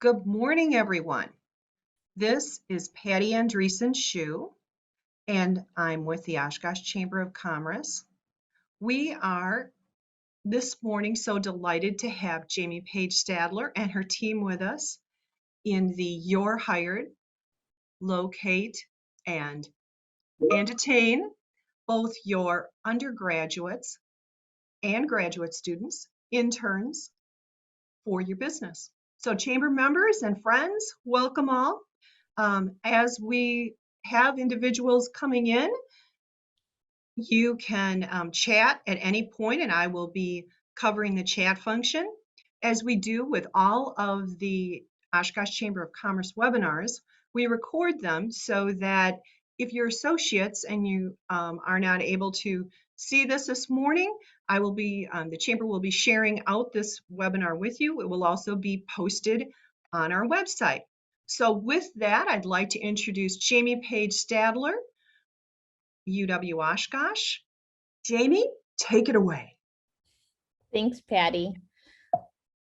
Good morning, everyone. This is Patty Andreessen Shue, and I'm with the Oshkosh Chamber of Commerce. We are this morning so delighted to have Jamie Page Stadler and her team with us in the You're Hired, Locate, and Attain both your undergraduates and graduate students, interns for your business. So chamber members and friends, welcome all. As we have individuals coming in, you can chat at any point, and I will be covering the chat function. As we do with all of the Oshkosh Chamber of Commerce webinars, we record them so that if you're associates and you are not able to see this morning, I will be, the chamber will be sharing out this webinar with you. It will also be posted on our website. So with that, I'd like to introduce Jamie Page Stadler, UW Oshkosh. Jamie, take it away. Thanks, Patty.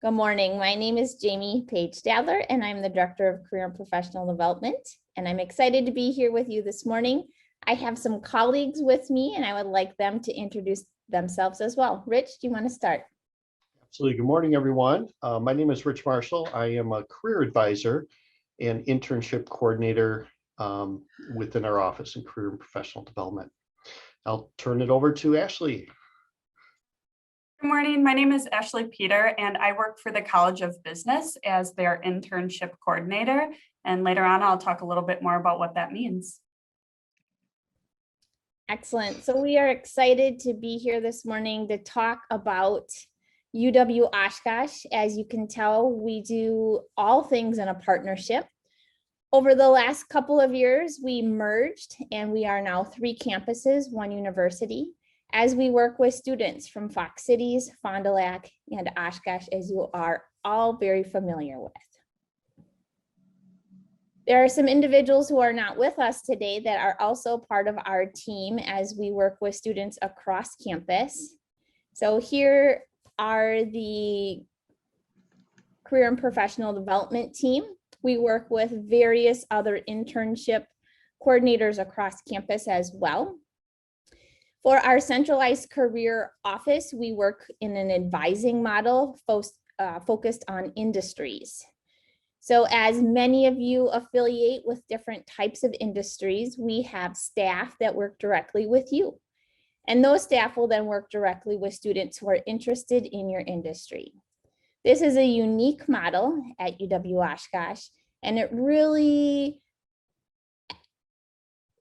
Good morning. My name is Jamie Page Stadler, and I'm the Director of Career and Professional Development. And I'm excited to be here with you this morning. I have some colleagues with me, and I would like them to introduce themselves as well. Rich, do you want to start? Absolutely. Good morning, everyone. My name is Rich Marshall. I am a career advisor and internship coordinator within our office in career and professional development. I'll turn it over to Ashley. Good morning. My name is Ashley Peter, and I work for the College of Business as their internship coordinator. And later on, I'll talk a little bit more about what that means. Excellent. So we are excited to be here this morning to talk about UW Oshkosh. As you can tell, we do all things in a partnership. Over the last couple of years, we merged and we are now 3 campuses, 1 university, as we work with students from Fox Cities, Fond du Lac, and Oshkosh, as you are all very familiar with. There are some individuals who are not with us today that are also part of our team as we work with students across campus. So here are the Career and Professional Development team. We work with various other internship coordinators across campus as well. For our centralized career office, we work in an advising model focused on industries. So as many of you affiliate with different types of industries, we have staff that work directly with you. And those staff will then work directly with students who are interested in your industry. This is a unique model at UW Oshkosh, and it really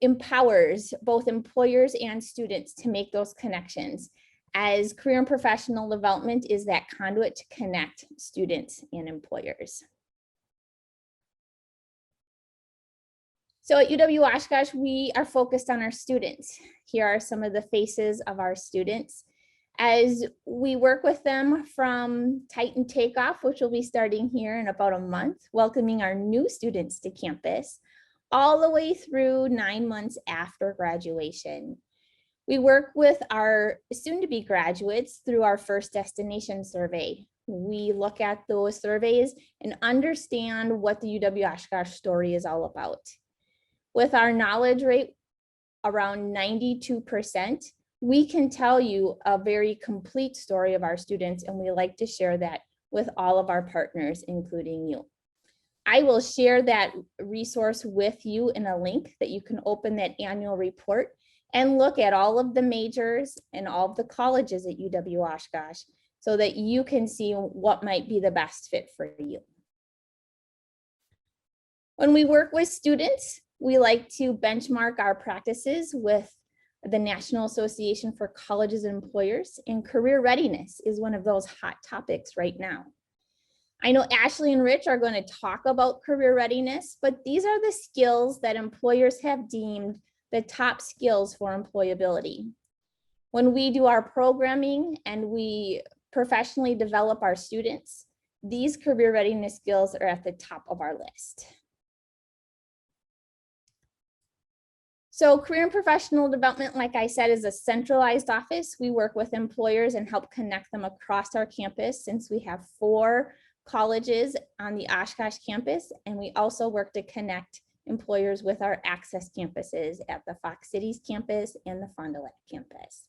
empowers both employers and students to make those connections, as career and professional development is that conduit to connect students and employers. So at UW Oshkosh, we are focused on our students. Here are some of the faces of our students as we work with them from Titan Takeoff, which will be starting here in about a month, welcoming our new students to campus, all the way through 9 months after graduation. We work with our soon-to-be graduates through our first destination survey. We look at those surveys and understand what the UW Oshkosh story is all about. With our knowledge rate around 92%, we can tell you a very complete story of our students, and we like to share that with all of our partners, including you. I will share that resource with you in a link that you can open that annual report and look at all of the majors and all of the colleges at UW Oshkosh so that you can see what might be the best fit for you. When we work with students, we like to benchmark our practices with the National Association for Colleges and Employers, and career readiness is one of those hot topics right now. I know Ashley and Rich are going to talk about career readiness, but these are the skills that employers have deemed the top skills for employability. When we do our programming and we professionally develop our students, these career readiness skills are at the top of our list. So career and professional development, like I said, is a centralized office. We work with employers and help connect them across our campus, since we have 4 colleges on the Oshkosh campus, and we also work to connect employers with our access campuses at the Fox Cities campus and the Fond du Lac campus.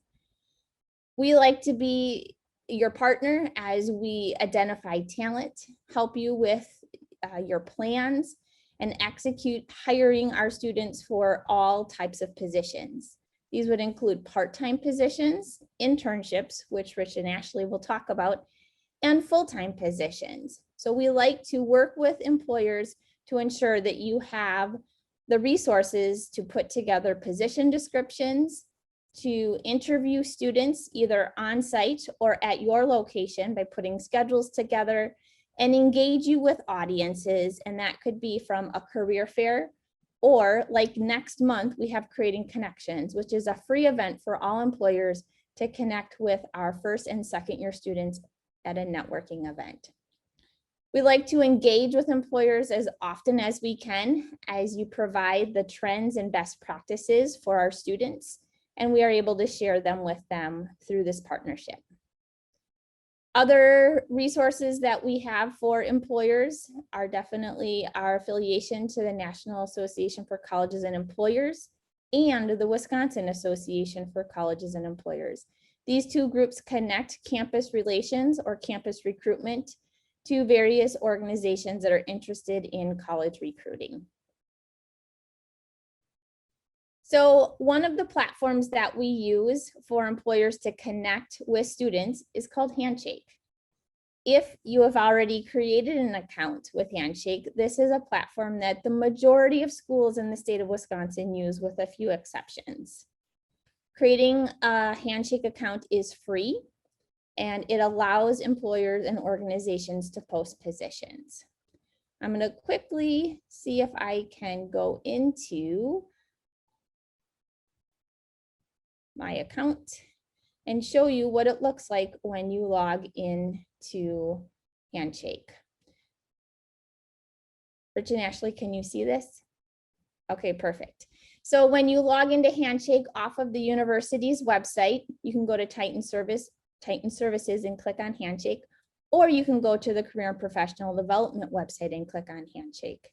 We like to be your partner as we identify talent, help you with your plans, and execute hiring our students for all types of positions. These would include part-time positions, internships, which Rich and Ashley will talk about, and full-time positions. So we like to work with employers to ensure that you have the resources to put together position descriptions, to interview students either on site or at your location by putting schedules together, and engage you with audiences. And that could be from a career fair, or like next month, we have Creating Connections, which is a free event for all employers to connect with our first and second year students at a networking event. We like to engage with employers as often as we can as you provide the trends and best practices for our students, and we are able to share them with them through this partnership. Other resources that we have for employers are definitely our affiliation to the National Association for Colleges and Employers and the Wisconsin Association for Colleges and Employers. These two groups connect campus relations or campus recruitment to various organizations that are interested in college recruiting. So one of the platforms that we use for employers to connect with students is called Handshake. If you have already created an account with Handshake, this is a platform that the majority of schools in the state of Wisconsin use, with a few exceptions. Creating a Handshake account is free, and it allows employers and organizations to post positions. I'm going to quickly see if I can go into my account and show you what it looks like when you log in to Handshake. Rich and Ashley, can you see this? Okay, perfect. So when you log into Handshake off of the university's website, you can go to Titan Services and click on Handshake, or you can go to the Career and Professional Development website and click on Handshake.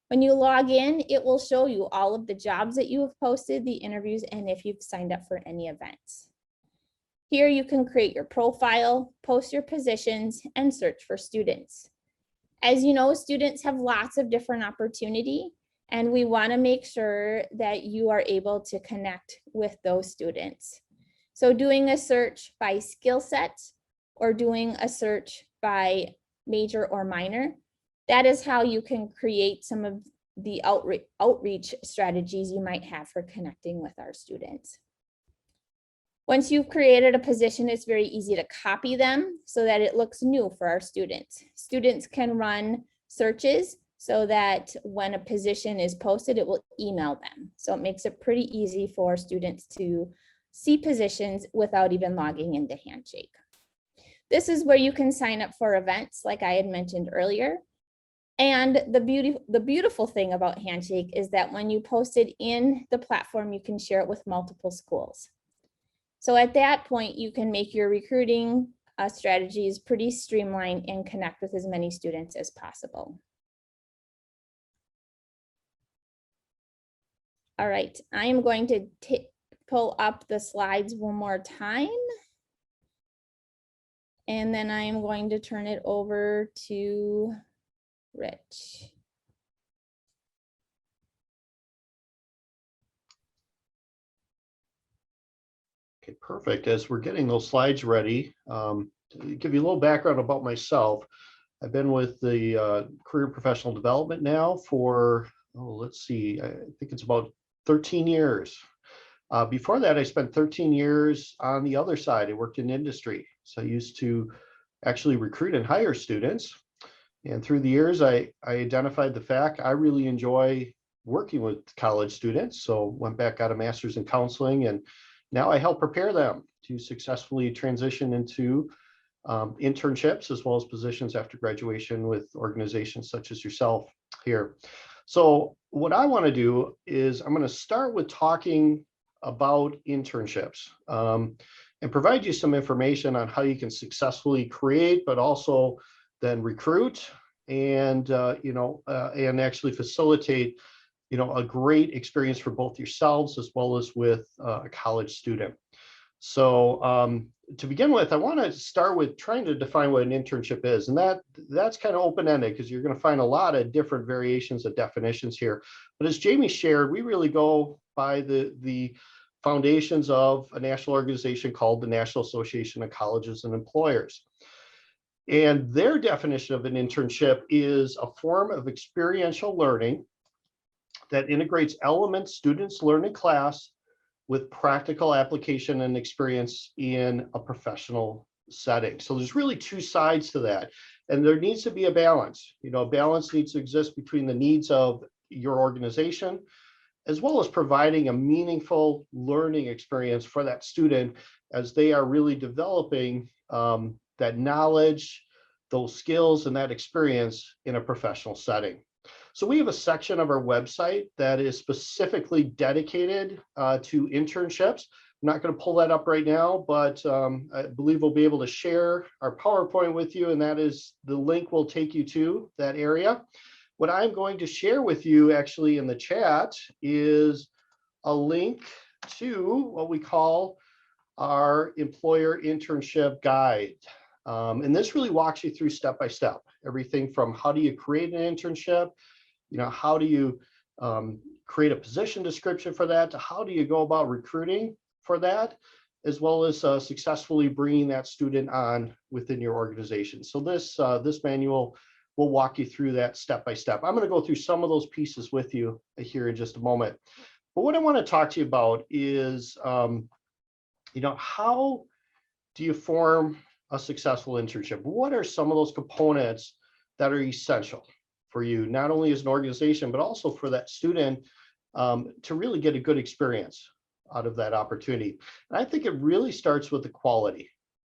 When you log in, it will show you all of the jobs that you have posted, the interviews, and if you've signed up for any events. Here you can create your profile, post your positions, and search for students. As you know, students have lots of different opportunity, and we want to make sure that you are able to connect with those students. So doing a search by skill set or doing a search by major or minor, that is how you can create some of the outreach strategies you might have for connecting with our students. Once you've created a position, it's very easy to copy them so that it looks new for our students. Students can run searches so that when a position is posted, it will email them. So it makes it pretty easy for students to see positions without even logging into Handshake. This is where you can sign up for events, like I had mentioned earlier. And the beautiful thing about Handshake is that when you post it in the platform, you can share it with multiple schools. So at that point, you can make your recruiting strategies pretty streamlined and connect with as many students as possible. All right, I am going to pull up the slides one more time. And then I am going to turn it over to Rich. Okay, perfect. As we're getting those slides ready, to give you a little background about myself, I've been with the Career and Professional Development now for, let's see, I think it's about 13 years. Before that, I spent 13 years on the other side. I worked in industry. So I used to actually recruit and hire students. And through the years, I identified the fact I really enjoy working with college students. So went back, got a master's in counseling, and now I help prepare them to successfully transition into internships as well as positions after graduation with organizations such as yourself here. So what I want to do is I'm going to start with talking about internships and provide you some information on how you can successfully create, but also then recruit and and actually facilitate a great experience for both yourselves as well as with a college student. So to begin with, I want to start with trying to define what an internship is, and that's kind of open-ended because you're going to find a lot of different variations of definitions here. But as Jamie shared, we really go by the foundations of a national organization called the National Association of Colleges and Employers. And their definition of an internship is a form of experiential learning that integrates elements students learn in class with practical application and experience in a professional setting. So there's really two sides to that. And there needs to be a balance. A balance needs to exist between the needs of your organization, as well as providing a meaningful learning experience for that student as they are really developing that knowledge, those skills, and that experience in a professional setting. So we have a section of our website that is specifically dedicated to internships. I'm not going to pull that up right now, but I believe we'll be able to share our PowerPoint with you, and that is the link will take you to that area. What I'm going to share with you actually in the chat is a link to what we call our employer internship guide. And this really walks you through step by step, everything from how do you create an internship, how do you create a position description for that, to how do you go about recruiting for that, as well as successfully bringing that student on within your organization. So this manual will walk you through that step by step. I'm going to go through some of those pieces with you here in just a moment. But what I want to talk to you about is, how do you form a successful internship? What are some of those components that are essential for you, not only as an organization, but also for that student to really get a good experience out of that opportunity? And I think it really starts with the quality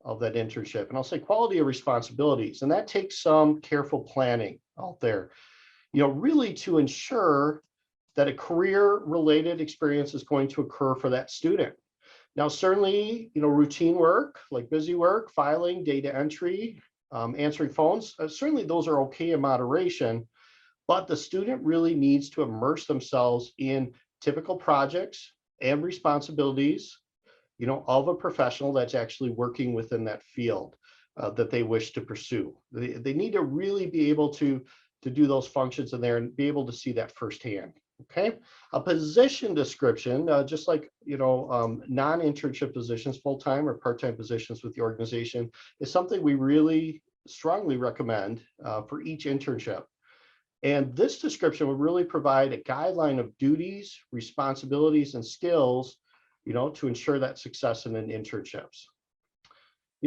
of that internship. And I'll say quality of responsibilities. And that takes some careful planning out there, really to ensure that a career-related experience is going to occur for that student. Now, certainly, routine work like busy work, filing, data entry, answering phones, certainly those are okay in moderation, but the student really needs to immerse themselves in typical projects and responsibilities, of a professional that's actually working within that field that they wish to pursue. They need to really be able to do those functions in there and be able to see that firsthand. Okay, a position description, just like non-internship positions, full-time or part-time positions with the organization, is something we really strongly recommend for each internship. And this description would really provide a guideline of duties, responsibilities, and skills, to ensure that success in an internships.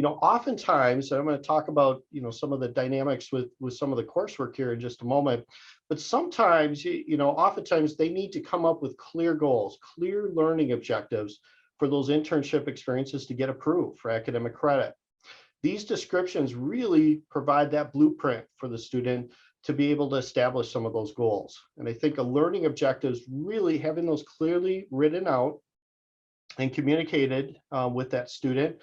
Oftentimes, and I'm going to talk about, some of the dynamics with some of the coursework here in just a moment, but sometimes, oftentimes they need to come up with clear goals, clear learning objectives for those internship experiences to get approved for academic credit. These descriptions really provide that blueprint for the student to be able to establish some of those goals. And I think a learning objectives, really having those clearly written out and communicated with that student,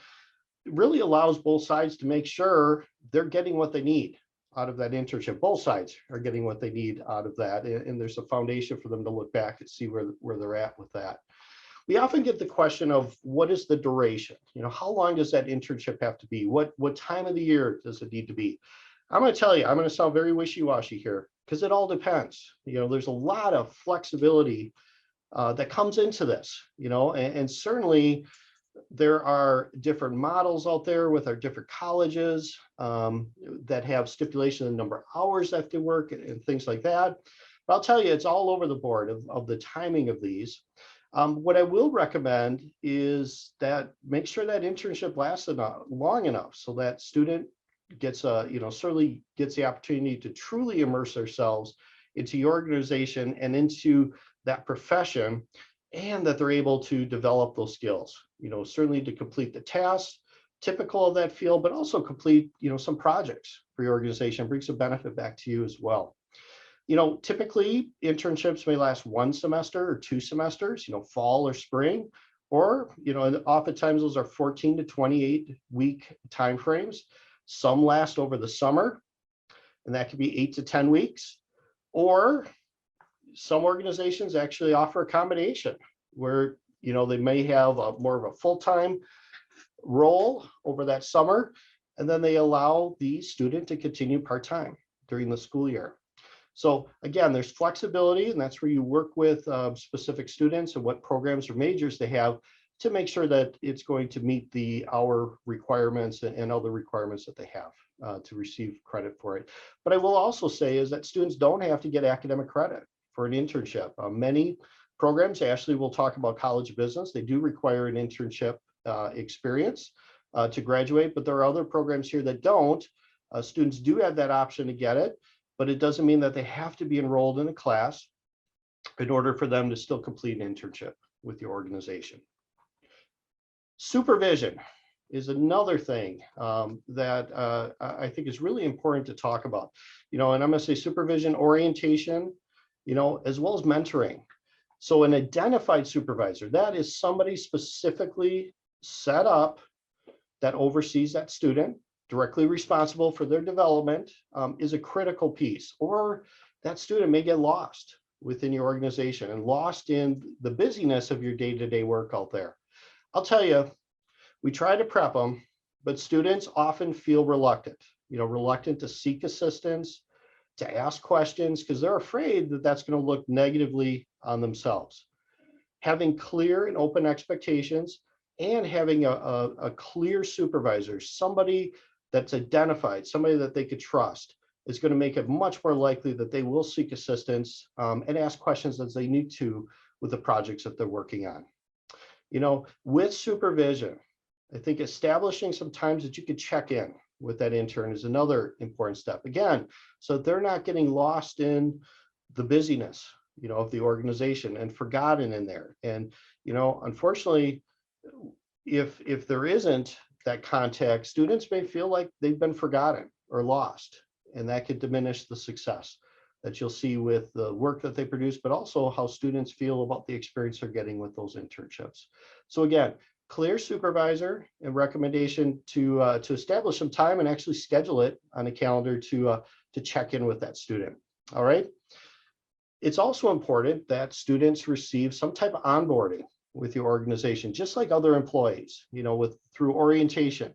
really allows both sides to make sure they're getting what they need out of that internship. Both sides are getting what they need out of that. And there's a foundation for them to look back and see where they're at with that. We often get the question of what is the duration? How long does that internship have to be? What time of the year does it need to be? I'm going to tell you, I'm going to sound very wishy-washy here because it all depends. There's a lot of flexibility that comes into this, and certainly there are different models out there with our different colleges that have stipulation of the number of hours that they work and things like that. But I'll tell you, it's all over the board of the timing of these. What I will recommend is that make sure that internship lasts long enough so that student gets certainly gets the opportunity to truly immerse themselves into your organization and into that profession, and that they're able to develop those skills, certainly to complete the tasks typical of that field, but also complete, some projects for your organization, bring some benefit back to you as well. Typically internships may last 1 semester or 2 semesters, fall or spring, or, oftentimes those are 14 to 28 week timeframes. Some last over the summer, and that could be 8 to 10 weeks. Or some organizations actually offer a combination where, you know, they may have more of a full-time role over that summer, and then they allow the student to continue part-time during the school year. So again, there's flexibility, and that's where you work with specific students and what programs or majors they have to make sure that it's going to meet the hour requirements and other requirements that they have to receive credit for it. But I will also say is that students don't have to get academic credit for an internship. Many programs, Ashley will talk about college business, they do require an internship experience to graduate, but there are other programs here that don't. Students do have that option to get it, but it doesn't mean that they have to be enrolled in a class in order for them to still complete an internship with the organization. Supervision is another thing that I think is really important to talk about. You know, and I'm going to say supervision, orientation, you know, as well as mentoring. So an identified supervisor, that is somebody specifically set up that oversees that student, directly responsible for their development, is a critical piece. Or that student may get lost within your organization and lost in the busyness of your day-to-day work out there. I'll tell you, we try to prep them, but students often feel reluctant, you know, reluctant to seek assistance, to ask questions, because they're afraid that that's going to look negatively on themselves. Having clear and open expectations and having a clear supervisor, somebody that's identified, somebody that they could trust, is going to make it much more likely that they will seek assistance and ask questions as they need to with the projects that they're working on. You know, with supervision, I think establishing some times that you could check in with that intern is another important step. Again, so they're not getting lost in the busyness, you know, of the organization and forgotten in there. And, you know, unfortunately, if there isn't that contact, students may feel like they've been forgotten or lost, and that could diminish the success that you'll see with the work that they produce, but also how students feel about the experience they're getting with those internships. So again, clear supervisor and recommendation to establish some time and actually schedule it on a calendar to check in with that student. All right. It's also important that students receive some type of onboarding with your organization, just like other employees, you know, through orientation.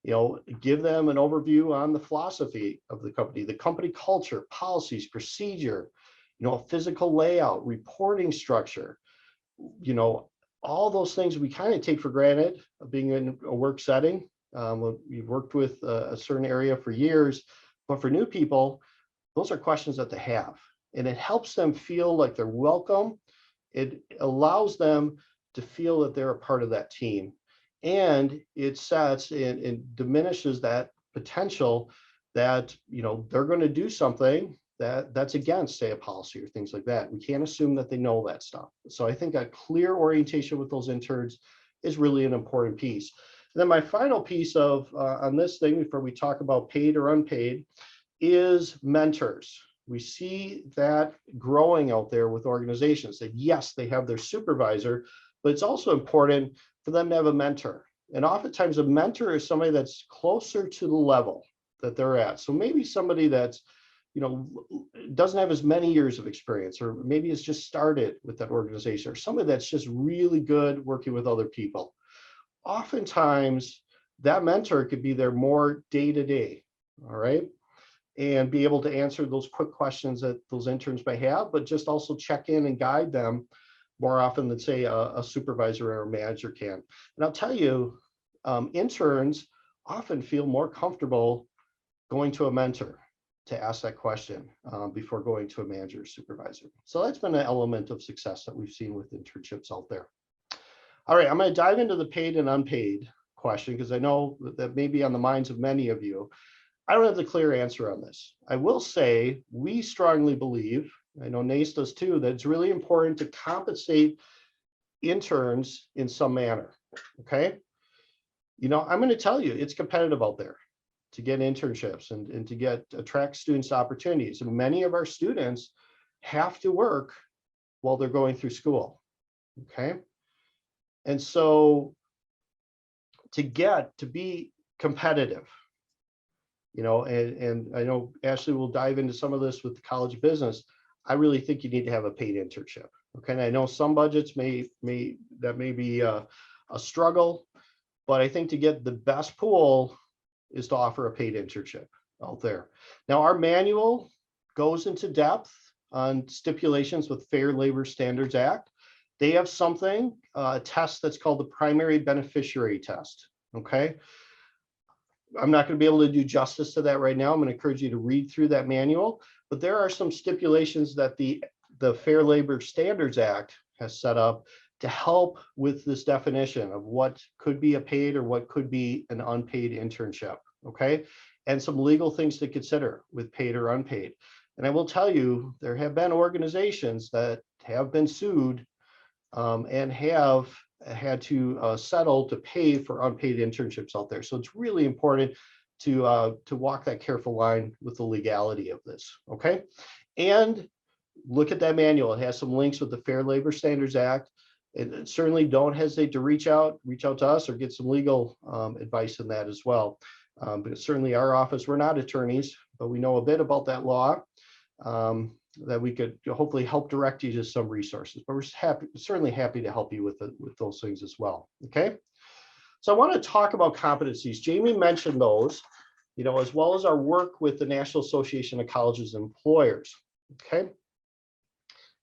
You know, give them an overview on the philosophy of the company culture, policies, procedure, you know, physical layout, reporting structure, you know, all those things we kind of take for granted of being in a work setting. We've worked with a certain area for years, but for new people, those are questions that they have, and it helps them feel like they're welcome. It allows them to feel that they're a part of that team. And it sets and diminishes that potential that, you know, they're going to do something that's against, say, a policy or things like that. We can't assume that they know that stuff. So I think a clear orientation with those interns is really an important piece. And then my final piece of on this thing before we talk about paid or unpaid is mentors. We see that growing out there with organizations that, yes, they have their supervisor, but it's also important for them to have a mentor. And oftentimes a mentor is somebody that's closer to the level that they're at. So maybe somebody that's, you know, doesn't have as many years of experience, or maybe has just started with that organization, or somebody that's just really good working with other people. Oftentimes that mentor could be there more day to day, all right? And be able to answer those quick questions that those interns may have, but just also check in and guide them more often than, say, a supervisor or a manager can. And I'll tell you, interns often feel more comfortable going to a mentor to ask that question before going to a manager or supervisor. So that's been an element of success that we've seen with internships out there. All right, I'm going to dive into the paid and unpaid question, because I know that may be on the minds of many of you. I don't have the clear answer on this. I will say we strongly believe, I know NACE does too, that it's really important to compensate interns in some manner, okay? You know, I'm going to tell you, it's competitive out there to get internships and to attract students to opportunities. And many of our students have to work while they're going through school, okay? And so to be competitive, and I know Ashley will dive into some of this with the College of Business. I really think you need to have a paid internship. Okay, and I know some budgets may be a struggle, but I think to get the best pool is to offer a paid internship out there. Now, our manual goes into depth on stipulations with Fair Labor Standards Act. They have something, a test that's called the primary beneficiary test. Okay. I'm not going to be able to do justice to that right now. I'm going to encourage you to read through that manual, but there are some stipulations that the Fair Labor Standards Act has set up to help with this definition of what could be a paid or what could be an unpaid internship. Okay. And some legal things to consider with paid or unpaid. And I will tell you, there have been organizations that have been sued and have had to settle to pay for unpaid internships out there. So it's really important to walk that careful line with the legality of this. Okay. And look at that manual. It has some links with the Fair Labor Standards Act. And certainly don't hesitate to reach out to us or get some legal advice in that as well. But certainly our office, we're not attorneys, but we know a bit about that law that we could hopefully help direct you to some resources. But we're certainly happy to help you with those things as well. Okay. So I want to talk about competencies. Jamie mentioned those, as well as our work with the National Association of Colleges and Employers. Okay.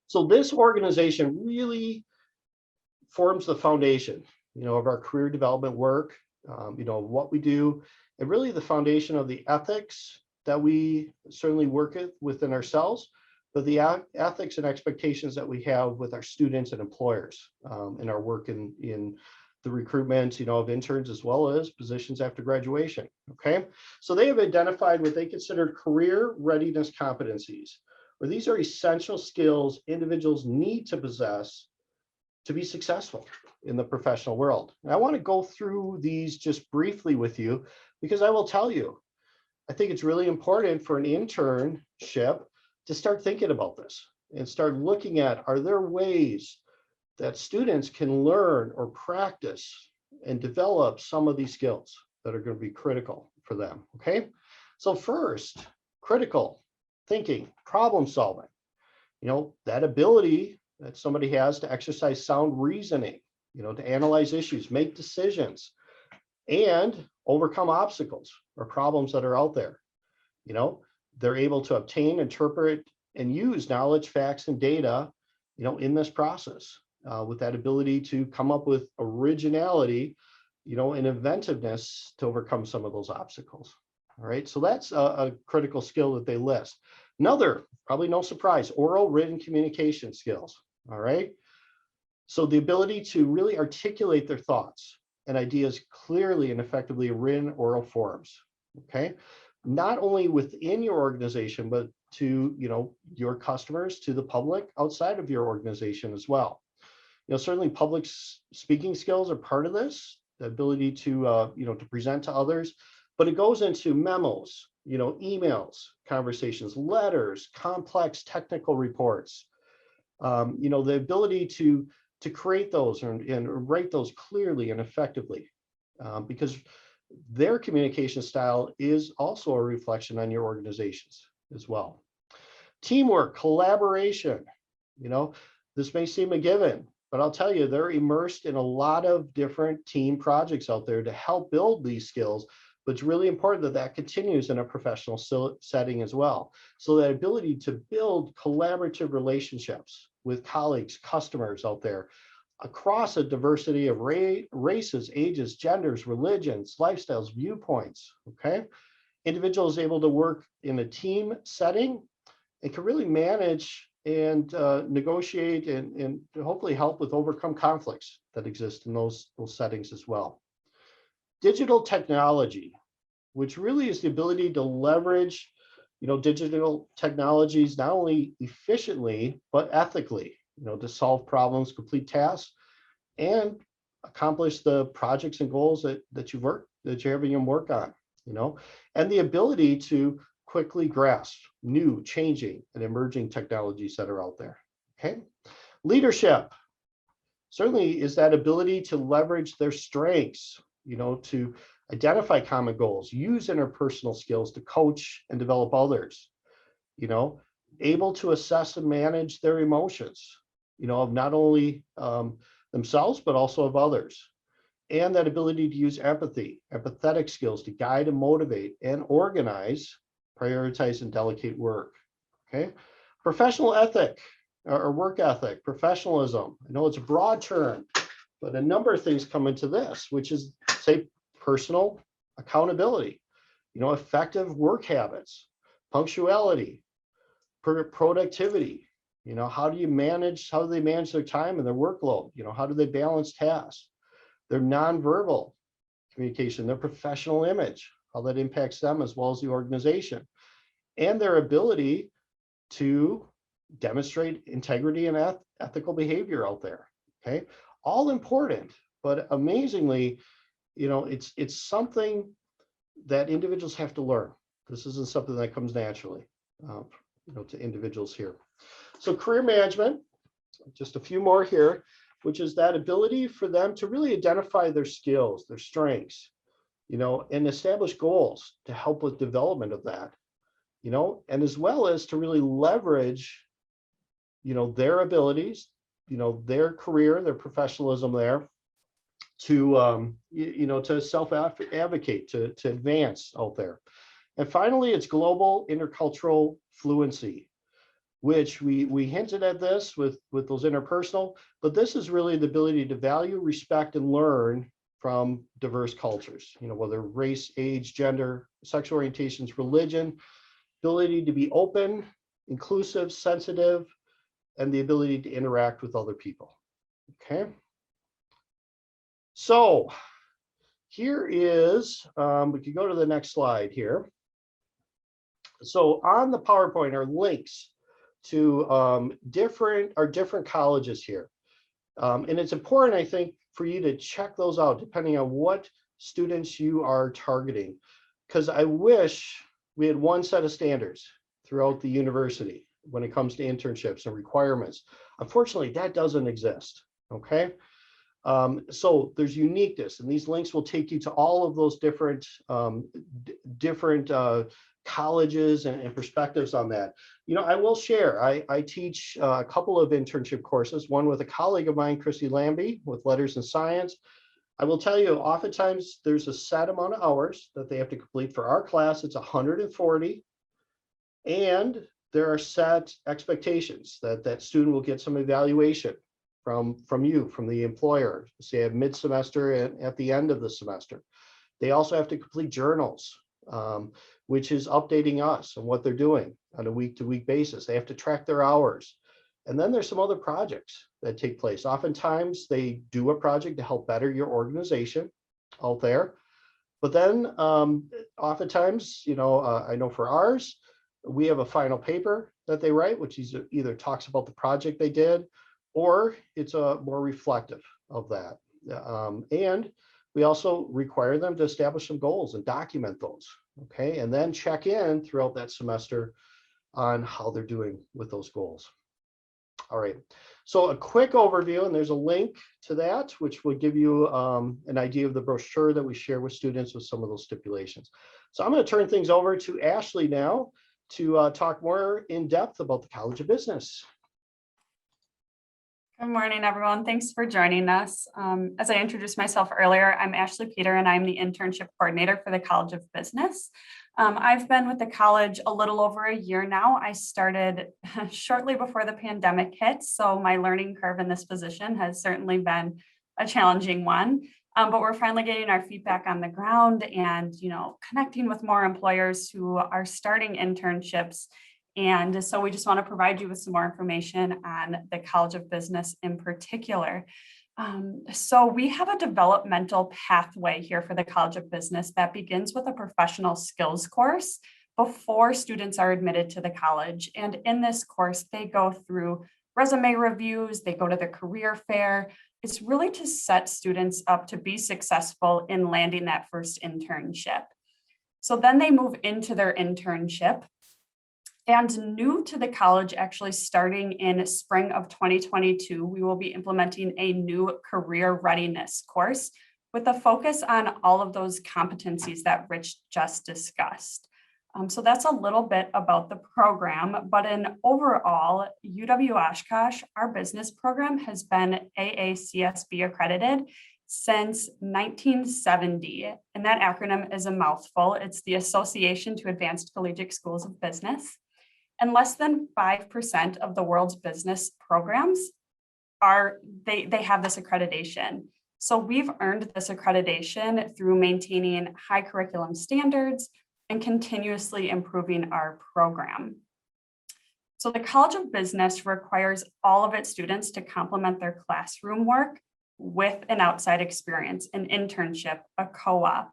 So this organization really forms the foundation, of our career development work, what we do, and really the foundation of the ethics that we certainly work within ourselves, but the ethics and expectations that we have with our students and employers in our work in the recruitment, of interns as well as positions after graduation. Okay, so they have identified what they consider career readiness competencies, where these are essential skills individuals need to possess to be successful in the professional world. And I want to go through these just briefly with you, because I will tell you, I think it's really important for an internship to start thinking about this and start looking at, are there ways that students can learn or practice and develop some of these skills that are going to be critical for them. Okay. So first, critical thinking, problem solving, that ability that somebody has to exercise sound reasoning, to analyze issues, make decisions, and overcome obstacles or problems that are out there. They're able to obtain, interpret, and use knowledge, facts, and data, in this process with that ability to come up with originality, and inventiveness to overcome some of those obstacles. All right, so that's a critical skill that they list. Another, probably no surprise, oral written communication skills. All right, so the ability to really articulate their thoughts and ideas clearly and effectively in written oral forms. Okay, not only within your organization, but to your customers, to the public outside of your organization as well. Certainly public speaking skills are part of this, the ability to to present to others, but it goes into memos, emails, conversations, letters, complex technical reports, the ability to create those and write those clearly and effectively, because their communication style is also a reflection on your organizations as well. Teamwork, collaboration, this may seem a given, but I'll tell you, they're immersed in a lot of different team projects out there to help build these skills, but it's really important that that continues in a professional setting as well. So that ability to build collaborative relationships with colleagues, customers out there across a diversity of races, ages, genders, religions, lifestyles, viewpoints, okay? Individuals able to work in a team setting and can really manage and negotiate and hopefully help with overcome conflicts that exist in those settings as well. Digital technology, which really is the ability to leverage, digital technologies not only efficiently, but ethically, to solve problems, complete tasks, and accomplish the projects and goals that you're having them work on, and the ability to quickly grasp new, changing, and emerging technologies that are out there. Okay, leadership certainly is that ability to leverage their strengths, to identify common goals, use interpersonal skills to coach and develop others, able to assess and manage their emotions, of not only themselves, but also of others. And that ability to use empathy, empathetic skills to guide and motivate and organize, prioritize, and delegate work. Okay. Professional ethic or work ethic, professionalism. I know it's a broad term, but a number of things come into this, which is, say, personal accountability, effective work habits, punctuality, productivity. How do they manage their time and their workload? How do they balance tasks? Their nonverbal communication, their professional image, how that impacts them as well as the organization, and their ability to demonstrate integrity and ethical behavior out there. Okay, all important, but amazingly, it's something that individuals have to learn. This isn't something that comes naturally, to individuals here. So career management, just a few more here, which is that ability for them to really identify their skills, their strengths, and establish goals to help with development of that, and as well as to really leverage, their abilities, their career, their professionalism there to, to self-advocate, to advance out there. And finally, it's global intercultural fluency, which we hinted at this with those interpersonal, but this is really the ability to value, respect, and learn from diverse cultures, whether race, age, gender, sexual orientations, religion, ability to be open, inclusive, sensitive, and the ability to interact with other people. Okay. So here is, we can go to the next slide here. So on the PowerPoint are links to different colleges here. And it's important, I think, for you to check those out depending on what students you are targeting, because I wish we had one set of standards throughout the university when it comes to internships and requirements. Unfortunately, that doesn't exist. Okay. So there's uniqueness, and these links will take you to all of those different colleges and perspectives on that. I will share, I teach a couple of internship courses, one with a colleague of mine, Christy Lambie, with Letters in Science. I will tell you, oftentimes there's a set amount of hours that they have to complete. For our class, it's 140. And there are set expectations that student will get some evaluation from you, from the employer, say at mid-semester and at the end of the semester. They also have to complete journals, which is updating us on what they're doing on a week-to-week basis. They have to track their hours. And then there's some other projects that take place. Oftentimes they do a project to help better your organization out there. But then oftentimes, I know for ours, we have a final paper that they write, which either talks about the project they did, or it's more reflective of that. And we also require them to establish some goals and document those, okay? And then check in throughout that semester on how they're doing with those goals. All right, so a quick overview, and there's a link to that, which will give you an idea of the brochure that we share with students with some of those stipulations. So I'm going to turn things over to Ashley now to talk more in depth about the College of Business. Good morning, everyone. Thanks for joining us. As I introduced myself earlier, I'm Ashley Peter, and I'm the internship coordinator for the College of Business. I've been with the college a little over a year now. I started shortly before the pandemic hit, so my learning curve in this position has certainly been a challenging one. But we're finally getting our feet back on the ground and, connecting with more employers who are starting internships. And so we just want to provide you with some more information on the College of Business in particular. So we have a developmental pathway here for the College of Business that begins with a professional skills course before students are admitted to the college. And in this course, they go through resume reviews, they go to the career fair. It's really to set students up to be successful in landing that first internship. So then they move into their internship. And new to the college, actually starting in spring of 2022, we will be implementing a new career readiness course, with a focus on all of those competencies that Rich just discussed. So that's a little bit about the program, but in overall, UW Oshkosh, our business program has been AACSB accredited since 1970, and that acronym is a mouthful. It's the Association to Advanced Collegiate Schools of Business. And less than 5% of the world's business programs they have this accreditation. So we've earned this accreditation through maintaining high curriculum standards and continuously improving our program. So the College of Business requires all of its students to complement their classroom work with an outside experience, an internship, a co-op.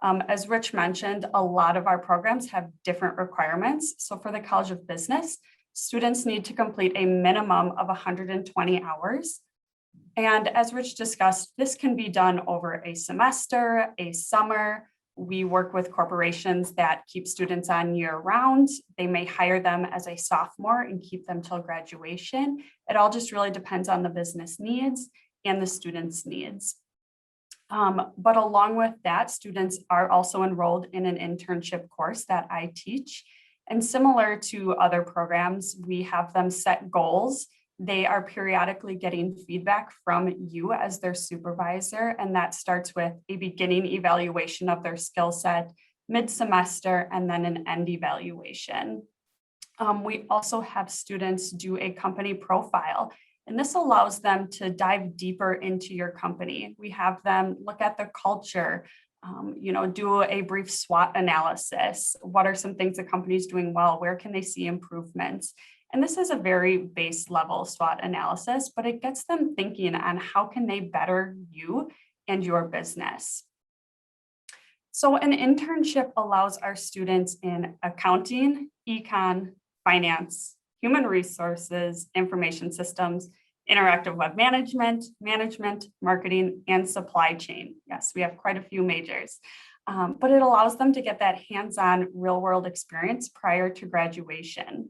As Rich mentioned, a lot of our programs have different requirements. So for the College of Business, students need to complete a minimum of 120 hours. And as Rich discussed, this can be done over a semester, a summer. We work with corporations that keep students on year round. They may hire them as a sophomore and keep them till graduation. It all just really depends on the business needs and the students' needs. But along with that, students are also enrolled in an internship course that I teach. And similar to other programs, we have them set goals. They are periodically getting feedback from you as their supervisor, and that starts with a beginning evaluation of their skill set, mid-semester, and then an end evaluation. We also have students do a company profile, and this allows them to dive deeper into your company. We have them look at the culture, do a brief SWOT analysis. What are some things the company is doing well? Where can they see improvements? And this is a very base level SWOT analysis, but it gets them thinking on how can they better you and your business. So an internship allows our students in accounting, econ, finance, human resources, information systems, interactive web management, marketing, and supply chain. Yes, we have quite a few majors, but it allows them to get that hands-on real-world experience prior to graduation.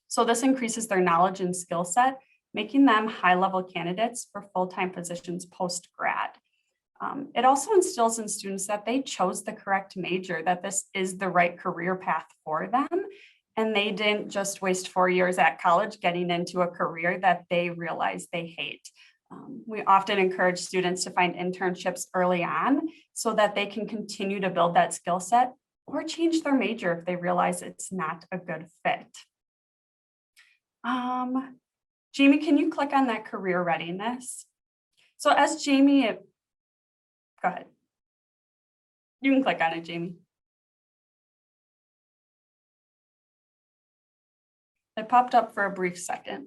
So this increases their knowledge and skill set, making them high-level candidates for full-time positions post-grad. It also instills in students that they chose the correct major, that this is the right career path for them, and they didn't just waste 4 years at college getting into a career that they realize they hate. We often encourage students to find internships early on so that they can continue to build that skill set or change their major if they realize it's not a good fit. Jamie, can you click on that career readiness? So as Jamie, go ahead. You can click on it, Jamie. It popped up for a brief second.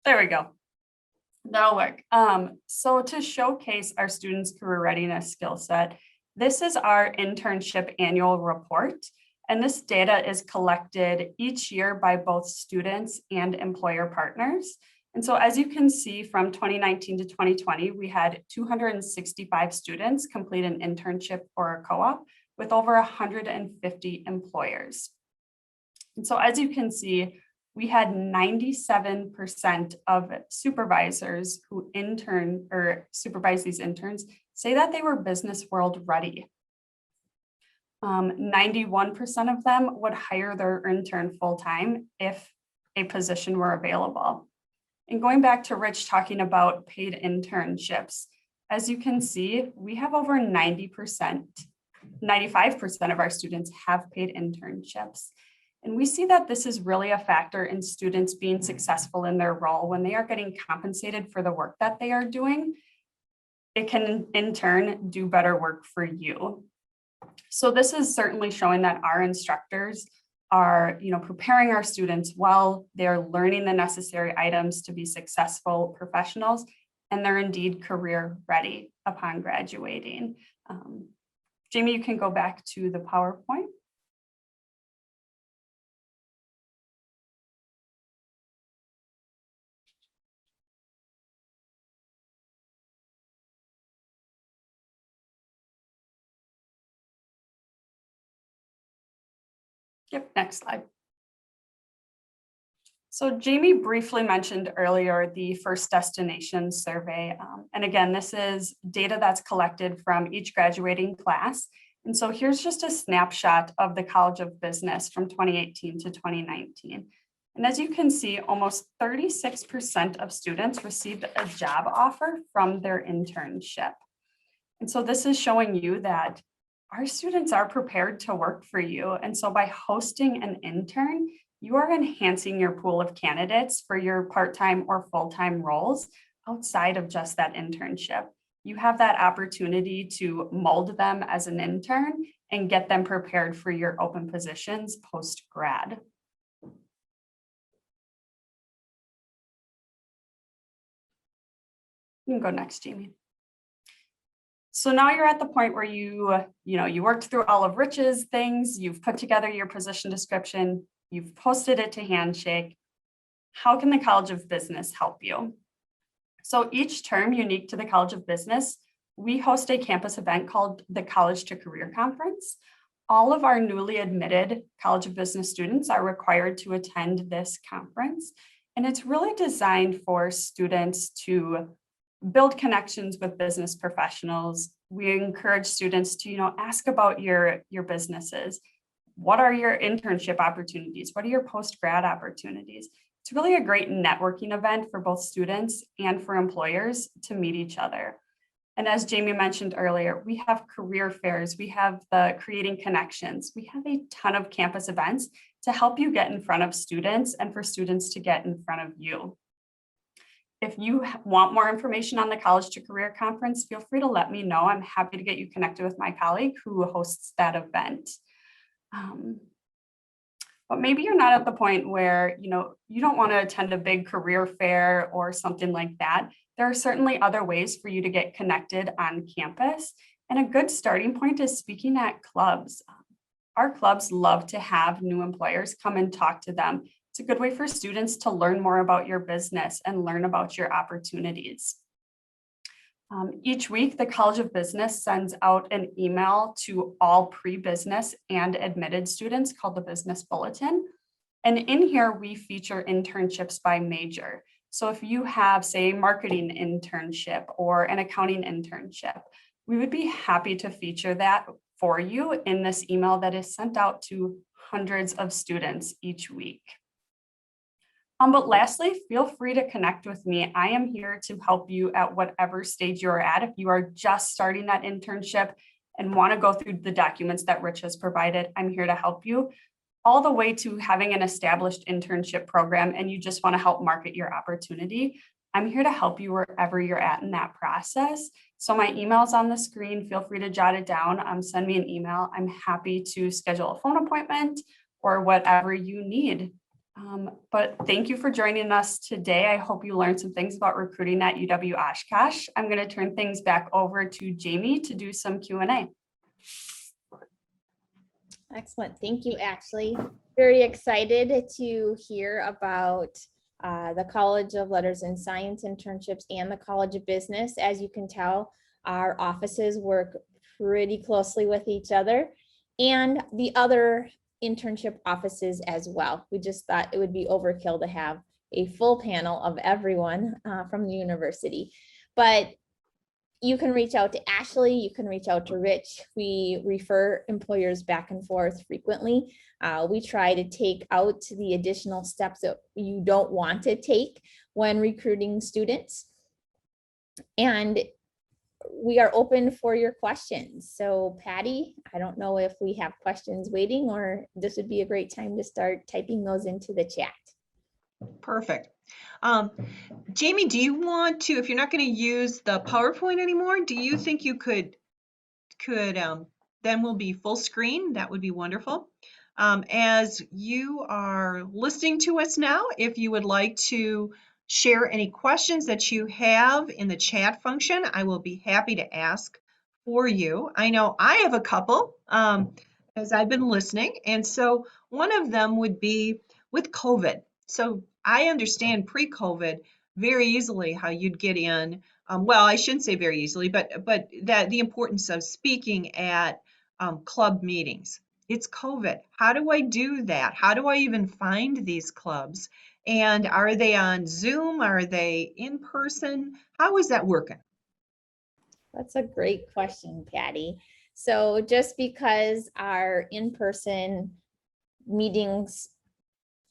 There we go. That'll work. So to showcase our students' career readiness skill set, this is our internship annual report. And this data is collected each year by both students and employer partners. And so as you can see, from 2019 to 2020, we had 265 students complete an internship or a co-op with over 150 employers. And so as you can see, we had 97% of supervisors who intern or supervise these interns say that they were business world ready. 91% of them would hire their intern full-time if a position were available. And going back to Rich talking about paid internships, as you can see, we have over 95% of our students have paid internships. And we see that this is really a factor in students being successful in their role when they are getting compensated for the work that they are doing. It can in turn do better work for you. So this is certainly showing that our instructors are, preparing our students well. They're learning the necessary items to be successful professionals, and they're indeed career ready upon graduating. Jamie, you can go back to the PowerPoint. Yep, next slide. So Jamie briefly mentioned earlier the First Destination survey. And again, this is data that's collected from each graduating class. And so here's just a snapshot of the College of Business from 2018 to 2019. And as you can see, almost 36% of students received a job offer from their internship. And so this is showing you that our students are prepared to work for you. And so by hosting an intern, you are enhancing your pool of candidates for your part-time or full-time roles outside of just that internship. You have that opportunity to mold them as an intern and get them prepared for your open positions post-grad. You can go next, Jamie. So now you're at the point where you worked through all of Rich's things, you've put together your position description, you've posted it to Handshake. How can the College of Business help you? So each term unique to the College of Business, we host a campus event called the College to Career Conference. All of our newly admitted College of Business students are required to attend this conference. And it's really designed for students to build connections with business professionals. We encourage students to, ask about your businesses. What are your internship opportunities? What are your post-grad opportunities? It's really a great networking event for both students and for employers to meet each other. And as Jamie mentioned earlier, we have career fairs, we have the Creating Connections, we have a ton of campus events to help you get in front of students and for students to get in front of you. If you want more information on the College to Career Conference, feel free to let me know. I'm happy to get you connected with my colleague who hosts that event. But maybe you're not at the point where you don't want to attend a big career fair or something like that. There are certainly other ways for you to get connected on campus. And a good starting point is speaking at clubs. Our clubs love to have new employers come and talk to them. It's a good way for students to learn more about your business and learn about your opportunities. Each week, the College of Business sends out an email to all pre-business and admitted students called the Business Bulletin. And in here, we feature internships by major. So if you have, say, a marketing internship or an accounting internship, we would be happy to feature that for you in this email that is sent out to hundreds of students each week. But lastly, feel free to connect with me. I am here to help you at whatever stage you're at. If you are just starting that internship and want to go through the documents that Rich has provided, I'm here to help you, all the way to having an established internship program and you just want to help market your opportunity. I'm here to help you wherever you're at in that process. So my email's on the screen. Feel free to jot it down. Send me an email. I'm happy to schedule a phone appointment or whatever you need. But thank you for joining us today. I hope you learned some things about recruiting at UW Oshkosh. I'm going to turn things back over to Jamie to do some Q&A. Excellent. Thank you, Ashley. Very excited to hear about the College of Letters and Science internships and the College of Business. As you can tell, our offices work pretty closely with each other and the other internship offices as well. We just thought it would be overkill to have a full panel of everyone from the university. But you can reach out to Ashley, you can reach out to Rich. We refer employers back and forth frequently. We try to take out the additional steps that you don't want to take when recruiting students. And we are open for your questions. So Patty, I don't know if we have questions waiting or this would be a great time to start typing those into the chat. Perfect. Jamie, do you want to, if you're not going to use the PowerPoint anymore, do you think you could then we'll be full screen? That would be wonderful. As you are listening to us now, if you would like to share any questions that you have in the chat function, I will be happy to ask for you. I know I have a couple as I've been listening. And so one of them would be with COVID. So I understand pre-COVID very easily how you'd get in. Well, I shouldn't say very easily, but that the importance of speaking at club meetings. it's COVID. How do I do that? How do I even find these clubs? And are they on Zoom? Are they in person? How is that working? That's a great question, Patty. So just because our in-person meetings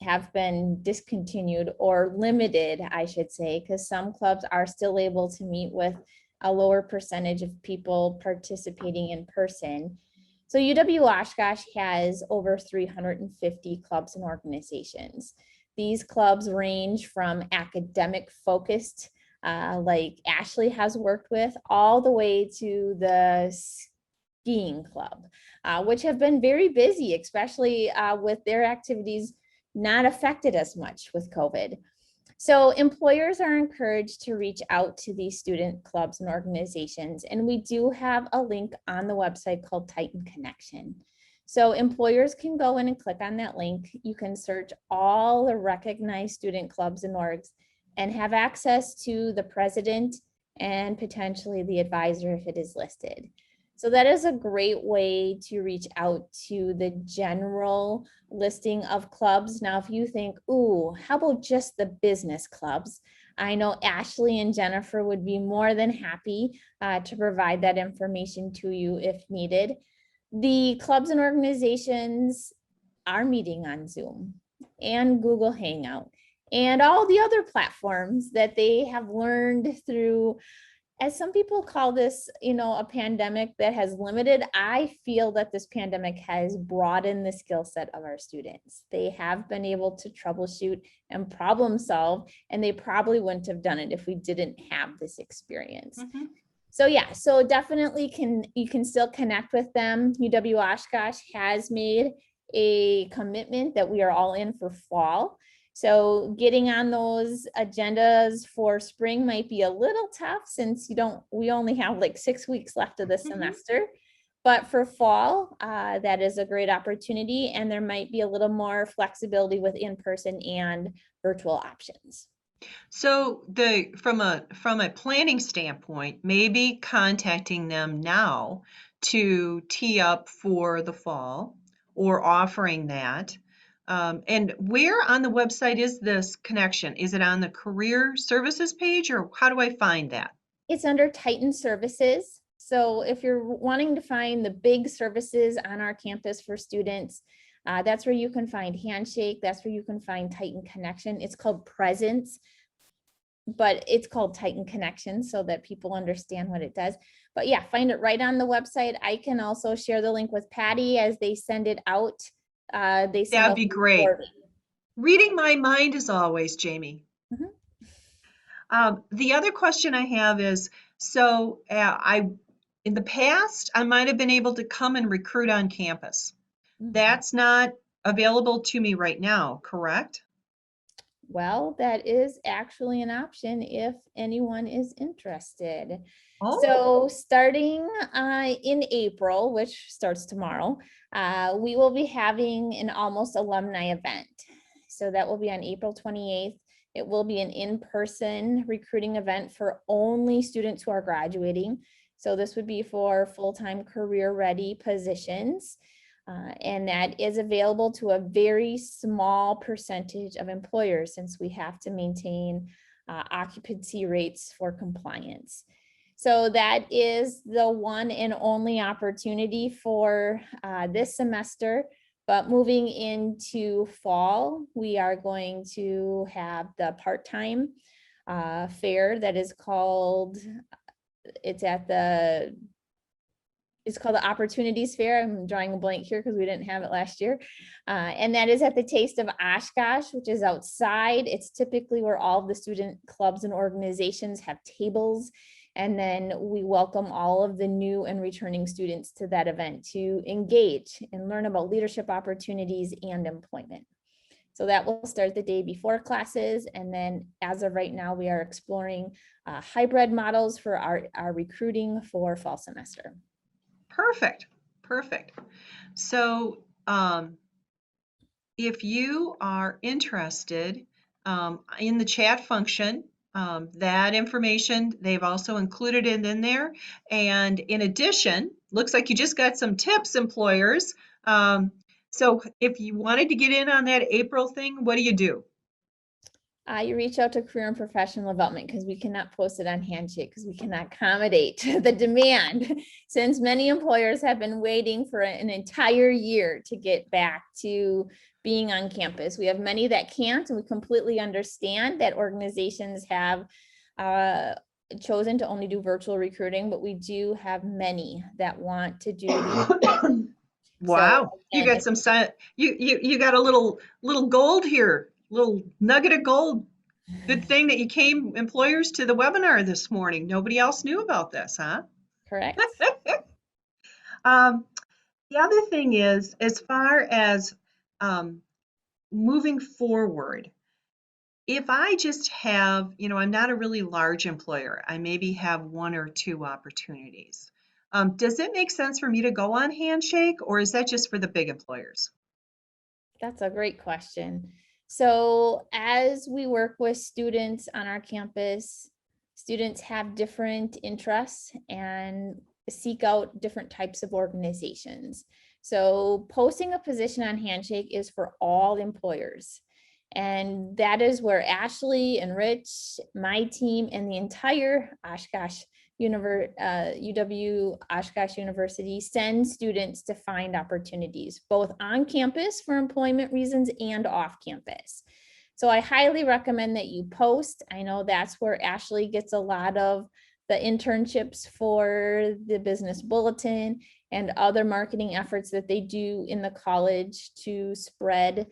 have been discontinued or limited, I should say, because some clubs are still able to meet with a lower percentage of people participating in person. So UW Oshkosh has over 350 clubs and organizations. These clubs range from academic focused, like Ashley has worked with, all the way to the skiing club, which have been very busy, especially with their activities not affected as much with COVID. So employers are encouraged to reach out to these student clubs and organizations. And we do have a link on the website called Titan Connection. So employers can go in and click on that link. You can search all the recognized student clubs and orgs and have access to the president and potentially the advisor if it is listed. So that is a great way to reach out to the general listing of clubs. Now, if you think, ooh, how about just the business clubs? I know Ashley and Jennifer would be more than happy to provide that information to you if needed. The clubs and organizations are meeting on Zoom and Google Hangout and all the other platforms that they have learned through, as some people call this, a pandemic that has limited. I feel that this pandemic has broadened the skill set of our students. They have been able to troubleshoot and problem solve, and they probably wouldn't have done it if we didn't have this experience. Mm-hmm. So yeah, so definitely you can still connect with them. UW Oshkosh has made a commitment that we are all in for fall. So getting on those agendas for spring might be a little tough since we only have like 6 weeks left of the semester. But for fall, that is a great opportunity, and there might be a little more flexibility with in-person and virtual options. So from a planning standpoint, maybe contacting them now to tee up for the fall or offering that. And where on the website is this connection? Is it on the career services page, or how do I find that? It's under Titan Services. So if you're wanting to find the big services on our campus for students, that's where you can find Handshake. That's where you can find Titan Connection. It's called Presence, but it's called Titan Connection so that people understand what it does. But yeah, find it right on the website. I can also share the link with Patty as they send it out. That'd be great. Reading my mind as always, Jamie. The other question I have is, so in the past, I might have been able to come and recruit on campus. That's not available to me right now, correct? Well, that is actually an option if anyone is interested. Oh. So starting in April, which starts tomorrow, we will be having an almost alumni event. So that will be on April 28th. It will be an in-person recruiting event for only students who are graduating. So this would be for full-time career-ready positions. And that is available to a very small percentage of employers since we have to maintain occupancy rates for compliance. So that is the one and only opportunity for this semester. But moving into fall, we are going to have the part-time fair that is called, it's called the Opportunities Fair. I'm drawing a blank here because we didn't have it last year. And that is at the Taste of Oshkosh, which is outside. It's typically where all of the student clubs and organizations have tables. And then we welcome all of the new and returning students to that event to engage and learn about leadership opportunities and employment. So that will start the day before classes. And then as of right now, we are exploring hybrid models for our recruiting for fall semester. Perfect. So if you are interested in the chat function, that information, they've also included it in there. And in addition, looks like you just got some tips, employers. So if you wanted to get in on that April thing, what do you do? You reach out to Career and Professional Development because we cannot post it on Handshake because we cannot accommodate the demand since many employers have been waiting for an entire year to get back to being on campus. We have many that can't, and we completely understand that organizations have chosen to only do virtual recruiting, but we do have many that want to do the Wow, you again, got some you got a little gold here, little nugget of gold. Good thing that you came employers to the webinar this morning. Nobody else knew about this, huh? correct. Um, the other thing is, as far as moving forward, if I just have, I'm not a really large employer, I maybe have one or two opportunities. Does it make sense for me to go on Handshake, or is that just for the big employers? That's a great question. So as we work with students on our campus, students have different interests and seek out different types of organizations. So posting a position on Handshake is for all employers. And that is where Ashley and Rich, my team, and the entire Oshkosh UW Oshkosh University send students to find opportunities, both on campus for employment reasons and off campus. So I highly recommend that you post. I know that's where Ashley gets a lot of the internships for the business bulletin and other marketing efforts that they do in the college to spread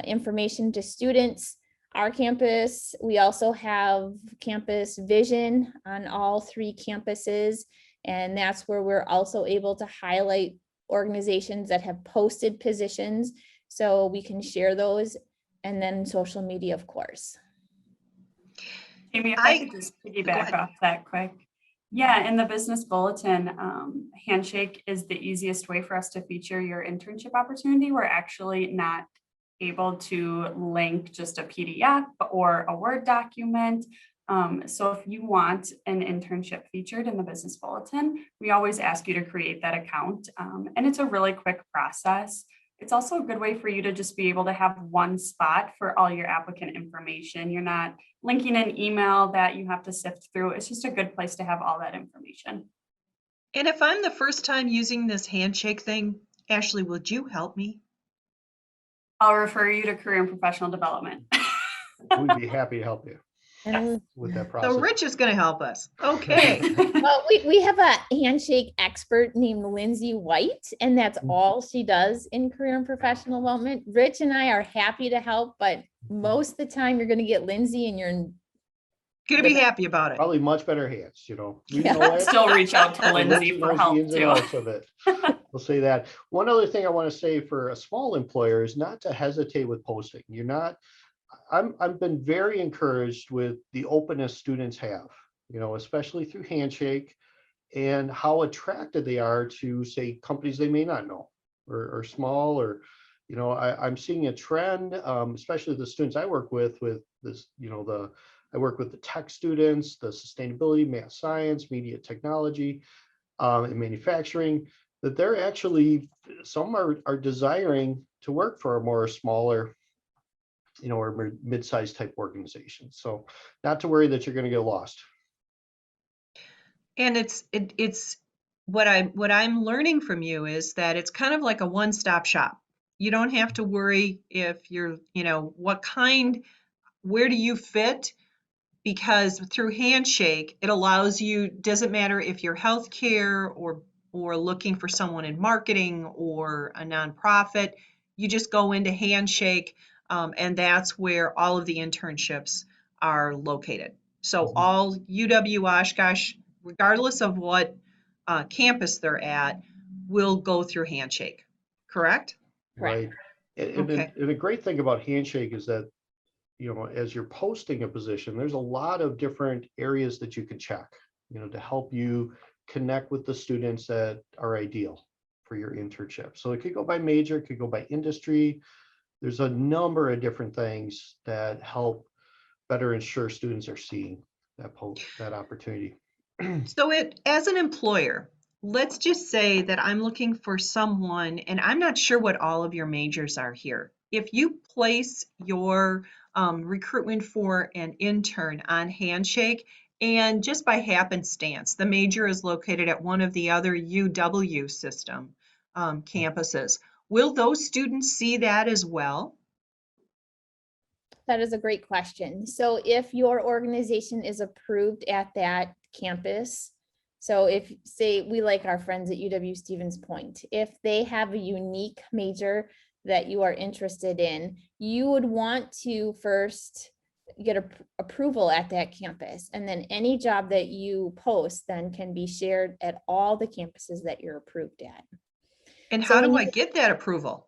information to students. Our campus, we also have campus vision on all three campuses, and that's where we're also able to highlight organizations that have posted positions so we can share those, and then social media, of course. Amy, if I could just piggyback off that quick. Yeah, in the business bulletin, Handshake is the easiest way for us to feature your internship opportunity. We're actually not able to link just a PDF or a Word document. So if you want an internship featured in the business bulletin, we always ask you to create that account. And it's a really quick process. It's also a good way for you to just be able to have one spot for all your applicant information. You're not linking an email that you have to sift through. It's just a good place to have all that information. And if I'm the first time using this Handshake thing, Ashley, would you help me? I'll refer you to Career and Professional Development. We'd be happy to help you And with that process. So Rich is going to help us. Okay. well, we have a Handshake expert named Lindsay White, and that's all she does in career and professional development. Rich and I are happy to help, but most of the time you're going to get Lindsay and you're Going to be happy about it. Probably much better hands, you know. Yeah. Still reach out to Lindsay for knows help the ins and too. outs of it. We'll say that. One other thing I want to say for a small employer is not to hesitate with posting. I've been very encouraged with the openness students have, you know, especially through Handshake, and how attracted they are to, say, companies they may not know or small, or, you know, I'm seeing a trend, especially the students I work with this, you know, I work with the tech students, the sustainability, math, science, media technology, and manufacturing, that they're actually, some are desiring to work for a more smaller, you know, or mid-sized type organization. So not to worry that you're going to get lost. And it's what I'm learning from you is that it's kind of like a one-stop shop. You don't have to worry if you're, where do you fit? Because through Handshake, it allows you, doesn't matter if you're healthcare or looking for someone in marketing or a nonprofit, you just go into Handshake, and that's where all of the internships are located. So all UW Oshkosh, regardless of what campus they're at, will go through Handshake, correct? Right. And a great thing about Handshake is that, you know, as you're posting a position, there's a lot of different areas that you can check, you know, to help you connect with the students that are ideal for your internship. So it could go by major, it could go by industry. There's a number of different things that help better ensure students are seeing that opportunity. So as an employer, let's just say that I'm looking for someone, and I'm not sure what all of your majors are here. If you place your recruitment for an intern on Handshake, and just by happenstance, the major is located at one of the other UW system campuses, will those students see that as well? That is a great question. So if your organization is approved at that campus, so if, say, we like our friends at UW Stevens Point, if they have a unique major that you are interested in, you would want to first get approval at that campus. And then any job that you post then can be shared at all the campuses that you're approved at. And So how when do I get that approval?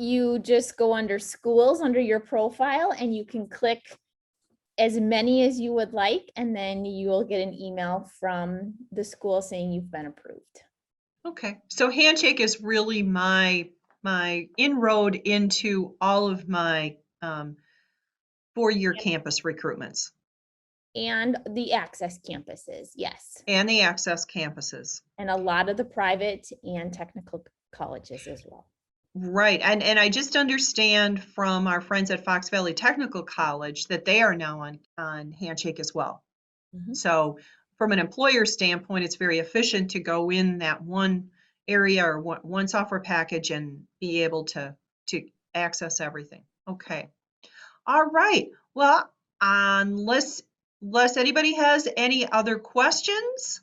you just go under schools under your profile and you can click as many as you would like, and then you will get an email from the school saying you've been approved. Okay, so Handshake is really my inroad into all of my four-year campus recruitments And the access campuses, yes. and the access campuses. And a lot of the private and technical colleges as well. Right, and I just understand from our friends at Fox Valley Technical College that they are now on Handshake as well. Mhm. So from an employer standpoint, it's very efficient to go in that one area or one software package and be able to access everything. Okay. All right. Well, unless anybody has any other questions,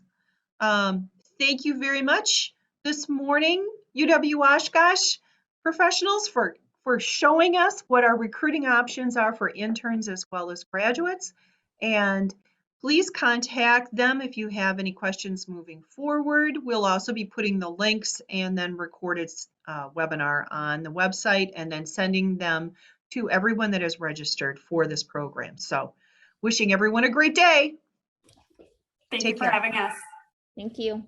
thank you very much this morning, UW Oshkosh professionals, for showing us what our recruiting options are for interns as well as graduates. And please contact them if you have any questions moving forward. We'll also be putting the links and then recorded webinar on the website and then sending them to everyone that is registered for this program. So wishing everyone a great day. Thank Take you for care. having us. Thank you.